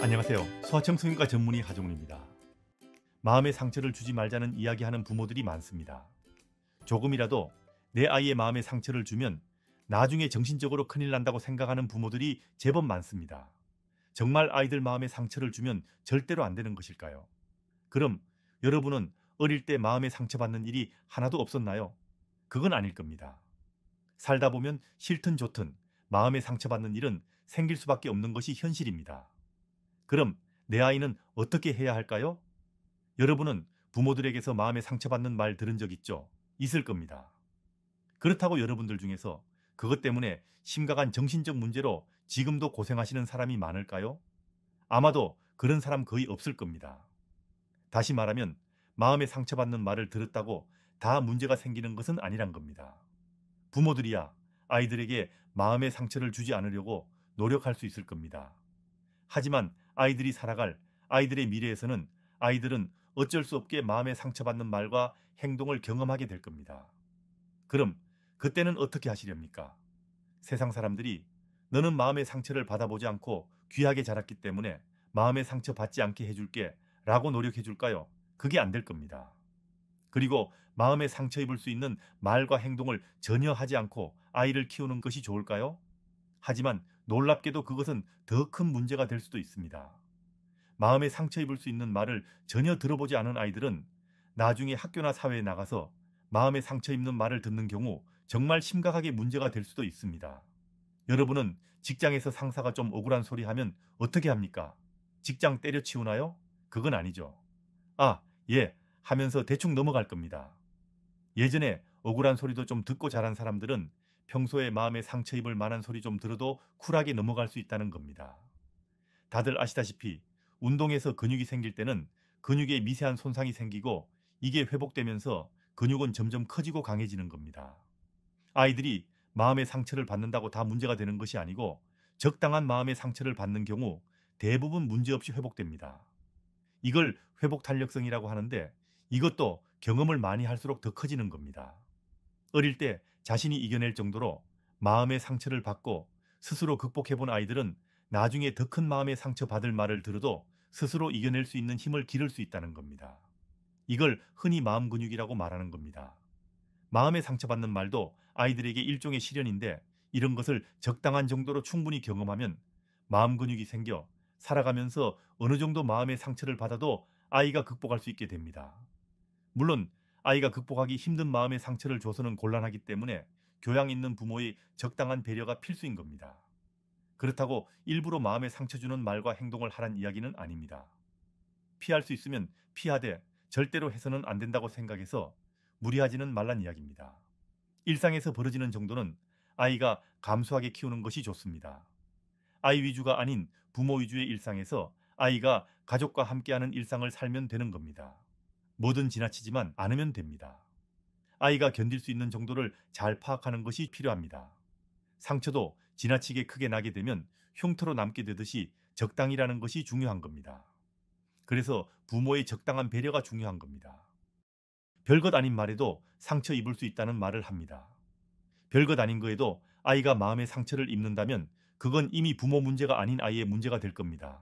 안녕하세요. 소아청 성형외과 전문의 하종훈입니다. 마음의 상처를 주지 말자는 이야기하는 부모들이 많습니다. 조금이라도 내 아이의 마음에 상처를 주면 나중에 정신적으로 큰일 난다고 생각하는 부모들이 제법 많습니다. 정말 아이들 마음에 상처를 주면 절대로 안 되는 것일까요? 그럼 여러분은 어릴 때 마음에 상처받는 일이 하나도 없었나요? 그건 아닐 겁니다. 살다 보면 싫든 좋든 마음에 상처받는 일은 생길 수밖에 없는 것이 현실입니다. 그럼 내 아이는 어떻게 해야 할까요? 여러분은 부모들에게서 마음에 상처받는 말 들은 적 있죠? 있을 겁니다. 그렇다고 여러분들 중에서 그것 때문에 심각한 정신적 문제로 지금도 고생하시는 사람이 많을까요? 아마도 그런 사람 거의 없을 겁니다. 다시 말하면 마음에 상처받는 말을 들었다고 다 문제가 생기는 것은 아니란 겁니다. 부모들이야 아이들에게 마음의 상처를 주지 않으려고 노력할 수 있을 겁니다. 하지만 아이들이 살아갈 아이들의 미래에서는 아이들은 어쩔 수 없게 마음에 상처받는 말과 행동을 경험하게 될 겁니다. 그럼 그때는 어떻게 하시렵니까? 세상 사람들이 너는 마음의 상처를 받아보지 않고 귀하게 자랐기 때문에 마음의 상처 받지 않게 해줄게 라고 노력해 줄까요? 그게 안 될 겁니다. 그리고 마음에 상처 입을 수 있는 말과 행동을 전혀 하지 않고 아이를 키우는 것이 좋을까요? 하지만 놀랍게도 그것은 더 큰 문제가 될 수도 있습니다. 마음에 상처 입을 수 있는 말을 전혀 들어보지 않은 아이들은 나중에 학교나 사회에 나가서 마음에 상처 입는 말을 듣는 경우 정말 심각하게 문제가 될 수도 있습니다. 여러분은 직장에서 상사가 좀 억울한 소리 하면 어떻게 합니까? 직장 때려치우나요? 그건 아니죠. 아, 예, 하면서 대충 넘어갈 겁니다. 예전에 억울한 소리도 좀 듣고 자란 사람들은 평소에 마음에 상처 입을 만한 소리 좀 들어도 쿨하게 넘어갈 수 있다는 겁니다. 다들 아시다시피 운동에서 근육이 생길 때는 근육에 미세한 손상이 생기고 이게 회복되면서 근육은 점점 커지고 강해지는 겁니다. 아이들이 마음의 상처를 받는다고 다 문제가 되는 것이 아니고 적당한 마음의 상처를 받는 경우 대부분 문제없이 회복됩니다. 이걸 회복 탄력성이라고 하는데 이것도 경험을 많이 할수록 더 커지는 겁니다. 어릴 때 자신이 이겨낼 정도로 마음의 상처를 받고 스스로 극복해 본 아이들은 나중에 더 큰 마음의 상처 받을 말을 들어도 스스로 이겨낼 수 있는 힘을 기를 수 있다는 겁니다. 이걸 흔히 마음 근육이라고 말하는 겁니다. 마음에 상처받는 말도 아이들에게 일종의 시련인데 이런 것을 적당한 정도로 충분히 경험하면 마음 근육이 생겨 살아가면서 어느 정도 마음의 상처를 받아도 아이가 극복할 수 있게 됩니다. 물론 아이가 극복하기 힘든 마음의 상처를 줘서는 곤란하기 때문에 교양 있는 부모의 적당한 배려가 필수인 겁니다. 그렇다고 일부러 마음에 상처 주는 말과 행동을 하란 이야기는 아닙니다. 피할 수 있으면 피하되 절대로 해서는 안 된다고 생각해서 무리하지는 말란 이야기입니다. 일상에서 벌어지는 정도는 아이가 감수하게 키우는 것이 좋습니다. 아이 위주가 아닌 부모 위주의 일상에서 아이가 가족과 함께하는 일상을 살면 되는 겁니다. 뭐든 지나치지만 않으면 됩니다. 아이가 견딜 수 있는 정도를 잘 파악하는 것이 필요합니다. 상처도 지나치게 크게 나게 되면 흉터로 남게 되듯이 적당이라는 것이 중요한 겁니다. 그래서 부모의 적당한 배려가 중요한 겁니다. 별것 아닌 말에도 상처 입을 수 있다는 말을 합니다. 별것 아닌 거에도 아이가 마음의 상처를 입는다면 그건 이미 부모 문제가 아닌 아이의 문제가 될 겁니다.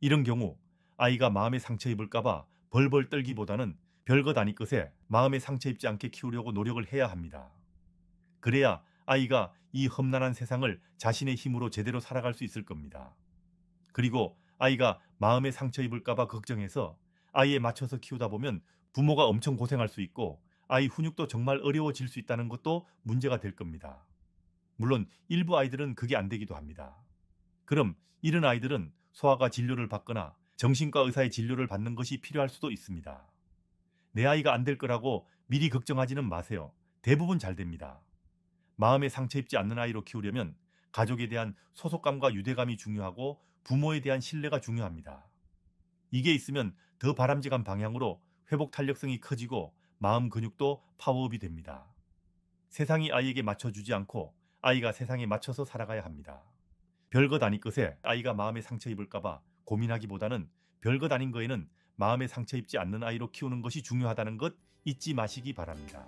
이런 경우 아이가 마음의 상처 입을까봐 벌벌 떨기보다는 별것 아닐 것에 마음의 상처 입지 않게 키우려고 노력을 해야 합니다. 그래야 아이가 이 험난한 세상을 자신의 힘으로 제대로 살아갈 수 있을 겁니다. 그리고 아이가 마음의 상처 입을까봐 걱정해서 아이에 맞춰서 키우다 보면 부모가 엄청 고생할 수 있고 아이 훈육도 정말 어려워질 수 있다는 것도 문제가 될 겁니다. 물론 일부 아이들은 그게 안 되기도 합니다. 그럼 이런 아이들은 소아과 진료를 받거나 정신과 의사의 진료를 받는 것이 필요할 수도 있습니다. 내 아이가 안 될 거라고 미리 걱정하지는 마세요. 대부분 잘 됩니다. 마음에 상처 입지 않는 아이로 키우려면 가족에 대한 소속감과 유대감이 중요하고 부모에 대한 신뢰가 중요합니다. 이게 있으면 더 바람직한 방향으로 회복 탄력성이 커지고 마음 근육도 파워업이 됩니다. 세상이 아이에게 맞춰주지 않고 아이가 세상에 맞춰서 살아가야 합니다. 별것 아닐 것에 아이가 마음에 상처 입을까봐 고민하기보다는 별것 아닌 거에는 마음에 상처 입지 않는 아이로 키우는 것이 중요하다는 것 잊지 마시기 바랍니다.